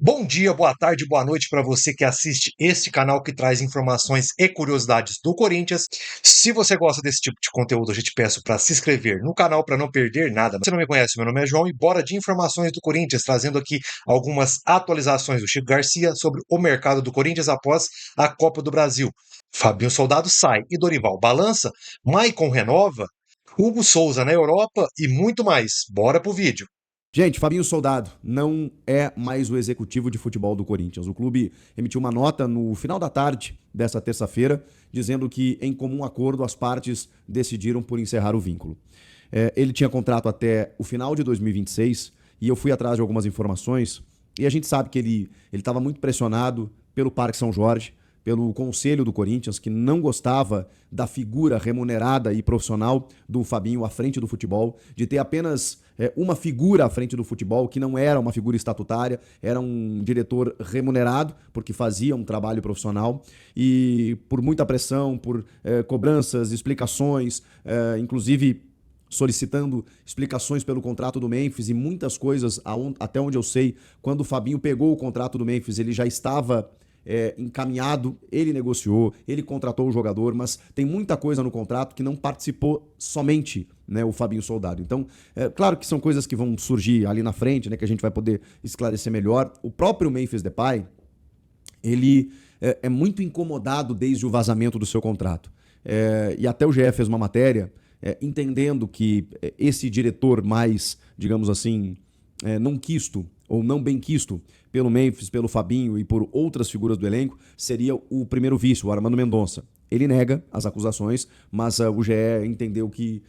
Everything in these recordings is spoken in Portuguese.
Bom dia, boa tarde, boa noite para você que assiste este canal que traz informações e curiosidades do Corinthians. Se você gosta desse tipo de conteúdo, eu já te peço para se inscrever no canal para não perder nada. Se você não me conhece, meu nome é João e bora de informações do Corinthians, trazendo aqui algumas atualizações do Chico Garcia sobre o mercado do Corinthians após a Copa do Brasil. Fabinho Soldado sai e Dorival balança, Maicon renova, Hugo Souza na Europa e muito mais. Bora pro vídeo. Gente, Fabinho Soldado não é mais o executivo de futebol do Corinthians. O clube emitiu uma nota no final da tarde dessa terça-feira, dizendo que, em comum acordo, as partes decidiram por encerrar o vínculo. Ele tinha contrato até o final de 2026 e eu fui atrás de algumas informações e a gente sabe que ele estava muito pressionado pelo Parque São Jorge, pelo conselho do Corinthians, que não gostava da figura remunerada e profissional do Fabinho à frente do futebol, de ter apenas uma figura à frente do futebol, que não era uma figura estatutária, era um diretor remunerado, porque fazia um trabalho profissional, e por muita pressão, por cobranças, explicações, inclusive solicitando explicações pelo contrato do Memphis e muitas coisas, até onde eu sei, quando o Fabinho pegou o contrato do Memphis, ele já estava encaminhado, ele negociou, ele contratou o jogador, mas tem muita coisa no contrato que não participou somente, né, o Fabinho Soldado. Então, claro que são coisas que vão surgir ali na frente, né, que a gente vai poder esclarecer melhor. O próprio Memphis Depay, ele é muito incomodado desde o vazamento do seu contrato. E até o GE fez uma matéria entendendo que esse diretor mais, digamos assim, não quisto ou não bem quisto pelo Memphis, pelo Fabinho e por outras figuras do elenco, seria o primeiro vice, o Armando Mendonça. Ele nega as acusações, mas o GE entendeu que,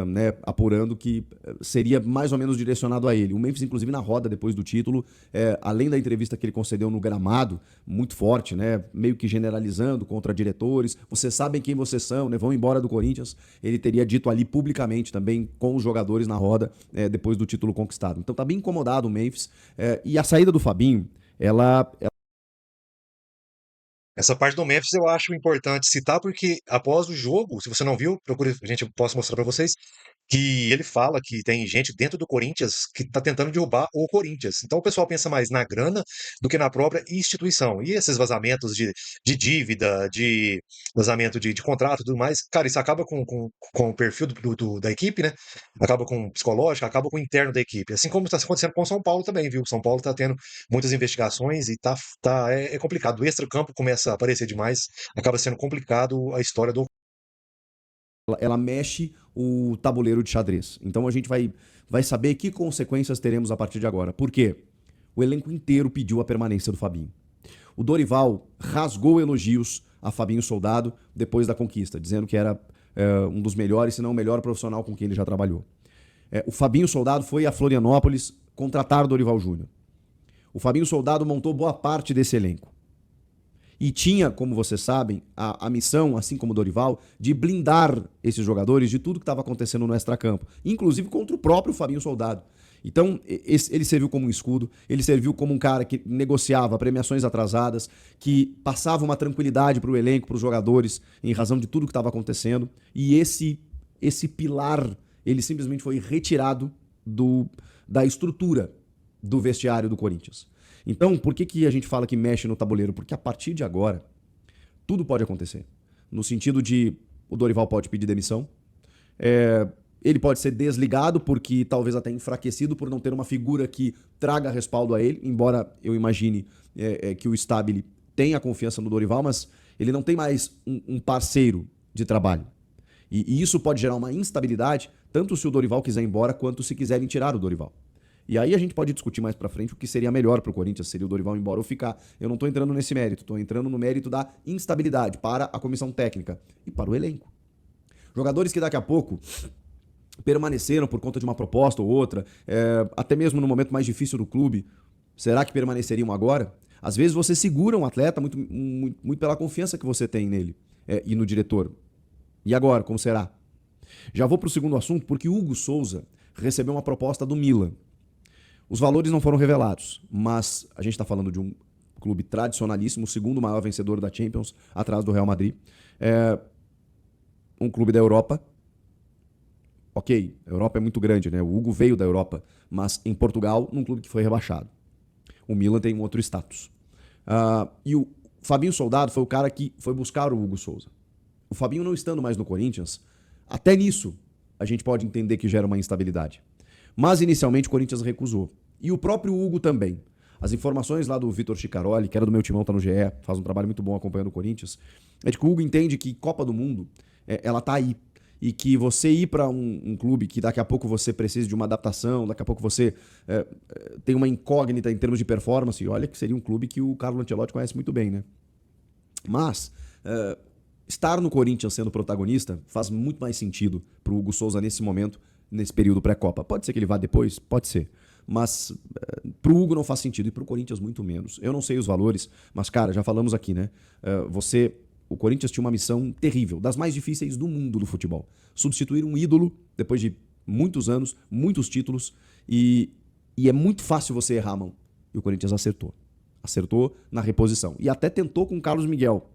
né, apurando que seria mais ou menos direcionado a ele. O Memphis, inclusive, na roda depois do título, além da entrevista que ele concedeu no gramado, muito forte, né, meio que generalizando contra diretores, vocês sabem quem vocês são, né, vão embora do Corinthians, ele teria dito ali publicamente também com os jogadores na roda depois do título conquistado. Então tá bem incomodado o Memphis, e a saída do Fabinho, ela Essa parte do Memphis eu acho importante citar porque após o jogo, se você não viu, procure, a gente posso mostrar para vocês que ele fala que tem gente dentro do Corinthians que está tentando derrubar o Corinthians. Então o pessoal pensa mais na grana do que na própria instituição. E esses vazamentos de dívida, de vazamento de contrato e tudo mais, cara, isso acaba com o perfil da equipe, né? Acaba com o psicológico, acaba com o interno da equipe. Assim como está acontecendo com o São Paulo também, viu? São Paulo está tendo muitas investigações e é complicado. O extracampo começa a aparecer demais, acaba sendo complicado a história do. ela mexe o tabuleiro de xadrez. Então a gente vai saber que consequências teremos a partir de agora. Por quê? O elenco inteiro pediu a permanência do Fabinho. O Dorival rasgou elogios a Fabinho Soldado depois da conquista, dizendo que era um dos melhores, se não o melhor profissional com quem ele já trabalhou. O Fabinho Soldado foi a Florianópolis contratar o Dorival Júnior. O Fabinho Soldado montou boa parte desse elenco. E tinha, como vocês sabem, a missão, assim como o Dorival, de blindar esses jogadores de tudo que estava acontecendo no extracampo, inclusive contra o próprio Fabinho Soldado. Então, ele serviu como um escudo, ele serviu como um cara que negociava premiações atrasadas, que passava uma tranquilidade para o elenco, para os jogadores, em razão de tudo que estava acontecendo. E esse pilar, ele simplesmente foi retirado da estrutura do vestiário do Corinthians. Então, por que a gente fala que mexe no tabuleiro? Porque a partir de agora, tudo pode acontecer. No sentido de o Dorival pode pedir demissão, é, ele pode ser desligado porque talvez até enfraquecido por não ter uma figura que traga respaldo a ele, embora eu imagine que o Stabile tenha confiança no Dorival, mas ele não tem mais um parceiro de trabalho. E isso pode gerar uma instabilidade, tanto se o Dorival quiser ir embora, quanto se quiserem tirar o Dorival. E aí a gente pode discutir mais pra frente o que seria melhor pro Corinthians, seria o Dorival ir embora ou ficar. Eu não tô entrando nesse mérito, tô entrando no mérito da instabilidade para a comissão técnica e para o elenco. Jogadores que daqui a pouco permaneceram por conta de uma proposta ou outra, até mesmo no momento mais difícil do clube, será que permaneceriam agora? Às vezes você segura um atleta muito pela confiança que você tem nele e no diretor. E agora, como será? Já vou pro segundo assunto, porque o Hugo Souza recebeu uma proposta do Milan. Os valores não foram revelados, mas a gente está falando de um clube tradicionalíssimo, o segundo maior vencedor da Champions, atrás do Real Madrid. Um clube da Europa. Ok, a Europa é muito grande, né? O Hugo veio da Europa, mas em Portugal, num clube que foi rebaixado. O Milan tem um outro status. E o Fabinho Soldado foi o cara que foi buscar o Hugo Souza. O Fabinho não estando mais no Corinthians, até nisso a gente pode entender que gera uma instabilidade. Mas inicialmente o Corinthians recusou. E o próprio Hugo também. As informações lá do Vitor Chicaroli, que era do meu timão, tá no GE, faz um trabalho muito bom acompanhando o Corinthians, é de que o Hugo entende que Copa do Mundo, ela tá aí. E que você ir para um clube que daqui a pouco você precisa de uma adaptação, daqui a pouco você tem uma incógnita em termos de performance, e olha que seria um clube que o Carlo Ancelotti conhece muito bem, né? Mas estar no Corinthians sendo protagonista faz muito mais sentido pro Hugo Souza nesse momento, nesse período pré-Copa. Pode ser que ele vá depois? Pode ser. Mas pro Hugo não faz sentido e pro Corinthians muito menos. Eu não sei os valores, mas cara, já falamos aqui, né? O Corinthians tinha uma missão terrível, das mais difíceis do mundo do futebol. Substituir um ídolo depois de muitos anos, muitos títulos e é muito fácil você errar a mão. E o Corinthians acertou. Acertou na reposição. E até tentou com o Carlos Miguel.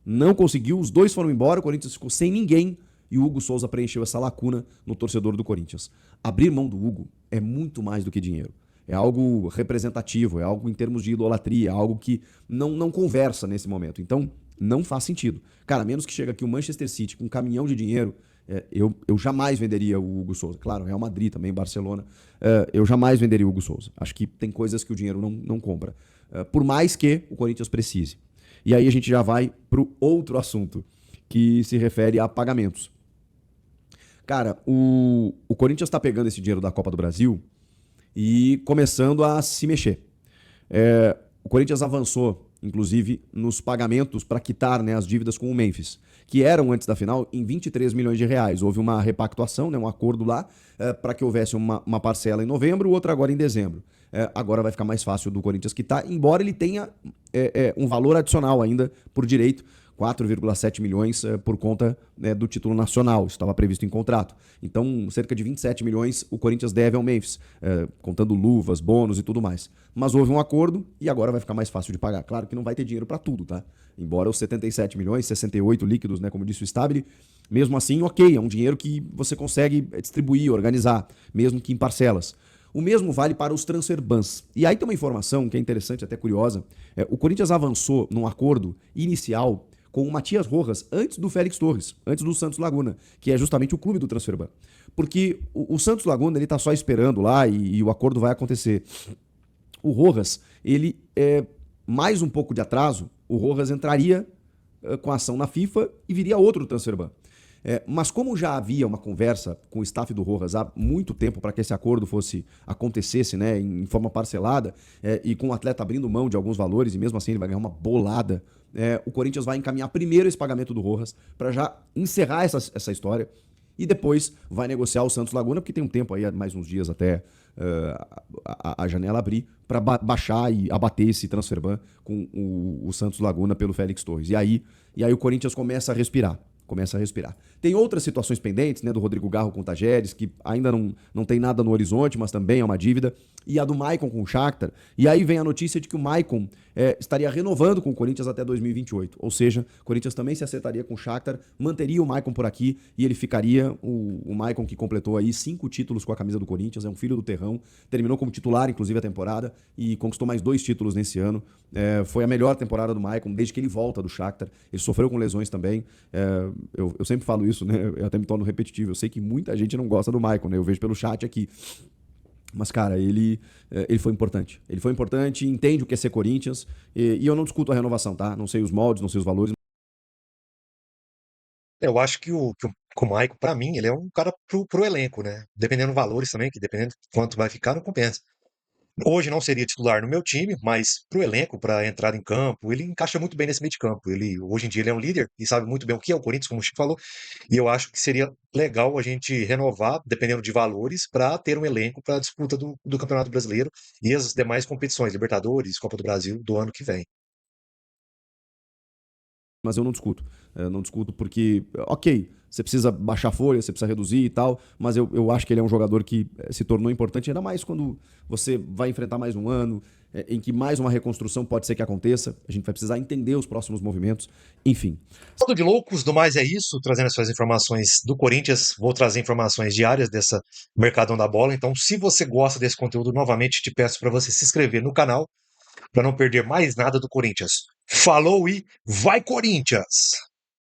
Não conseguiu, os dois foram embora, o Corinthians ficou sem ninguém e o Hugo Souza preencheu essa lacuna no torcedor do Corinthians. Abrir mão do Hugo é muito mais do que dinheiro. É algo representativo, é algo em termos de idolatria, é algo que não conversa nesse momento. Então, não faz sentido. Cara, a menos que chega aqui o Manchester City com um caminhão de dinheiro, eu jamais venderia o Hugo Souza. Claro, Real Madrid também, Barcelona. Eu jamais venderia o Hugo Souza. Acho que tem coisas que o dinheiro não compra. Por mais que o Corinthians precise. E aí a gente já vai para o outro assunto, que se refere a pagamentos. Cara, o Corinthians está pegando esse dinheiro da Copa do Brasil e começando a se mexer. O Corinthians avançou, inclusive, nos pagamentos para quitar, né, as dívidas com o Memphis, que eram, antes da final, em 23 milhões de reais. Houve uma repactuação, né, um acordo lá, para que houvesse uma parcela em novembro, outra agora em dezembro. Agora vai ficar mais fácil do Corinthians quitar, embora ele tenha um valor adicional ainda por direito, 4,7 milhões por conta do título nacional, isso estava previsto em contrato. Então, cerca de 27 milhões o Corinthians deve ao Memphis, contando luvas, bônus e tudo mais. Mas houve um acordo e agora vai ficar mais fácil de pagar. Claro que não vai ter dinheiro para tudo, tá? Embora os 77 milhões, 68 líquidos, né, como disse o Stabile, mesmo assim, ok, é um dinheiro que você consegue distribuir, organizar, mesmo que em parcelas. O mesmo vale para os transfer bans. E aí tem uma informação que é interessante, até curiosa. O Corinthians avançou num acordo inicial com o Matias Rojas antes do Félix Torres, antes do Santos Laguna, que é justamente o clube do transfer ban. Porque o Santos Laguna, ele tá só esperando lá e o acordo vai acontecer. O Rojas, ele mais um pouco de atraso, o Rojas entraria com a ação na FIFA e viria outro transfer ban. Mas como já havia uma conversa com o staff do Rojas há muito tempo para que esse acordo acontecesse, né, em forma parcelada, e com o atleta abrindo mão de alguns valores, e mesmo assim ele vai ganhar uma bolada, o Corinthians vai encaminhar primeiro esse pagamento do Rojas para já encerrar essa história e depois vai negociar o Santos Laguna, porque tem um tempo aí, mais uns dias até a janela abrir, para baixar e abater esse transfer ban com o Santos Laguna pelo Félix Torres. E aí o Corinthians começa a respirar. Tem outras situações pendentes, né, do Rodrigo Garro com o Tajeres, que ainda não tem nada no horizonte, mas também é uma dívida, e a do Maicon com o Shakhtar. E aí vem a notícia de que o Maicon estaria renovando com o Corinthians até 2028. Ou seja, o Corinthians também se acertaria com o Shakhtar, manteria o Maicon por aqui e ele ficaria, o Maicon que completou aí 5 títulos com a camisa do Corinthians, é um filho do terrão, terminou como titular, inclusive, a temporada, e conquistou mais 2 títulos nesse ano. Foi a melhor temporada do Maicon desde que ele volta do Shakhtar. Ele sofreu com lesões também. Eu sempre falo isso, né? Eu até me torno repetitivo. Eu sei que muita gente não gosta do Maicon, né? Eu vejo pelo chat aqui. Mas, cara, ele foi importante. Ele foi importante, entende o que é ser Corinthians. E eu não discuto a renovação, tá? Não sei os moldes, não sei os valores. Eu acho que o Maicon, pra mim, ele é um cara pro elenco, né? Dependendo dos valores também, que dependendo de quanto vai ficar, não compensa. Hoje não seria titular no meu time, mas pro elenco, para entrar em campo, ele encaixa muito bem nesse meio de campo. Hoje em dia ele é um líder e sabe muito bem o que é o Corinthians, como o Chico falou. E eu acho que seria legal a gente renovar, dependendo de valores, para ter um elenco para a disputa do Campeonato Brasileiro e as demais competições, Libertadores, Copa do Brasil, do ano que vem. Mas eu não discuto. Não discuto porque, ok, você precisa baixar a folha, você precisa reduzir e tal, mas eu acho que ele é um jogador que se tornou importante, ainda mais quando você vai enfrentar mais um ano, em que mais uma reconstrução pode ser que aconteça. A gente vai precisar entender os próximos movimentos. Enfim. Tudo de loucos, do mais é isso, trazendo as suas informações do Corinthians. Vou trazer informações diárias dessa Mercadão da Bola. Então, se você gosta desse conteúdo, novamente te peço para você se inscrever no canal, para não perder mais nada do Corinthians. Falou e vai, Corinthians!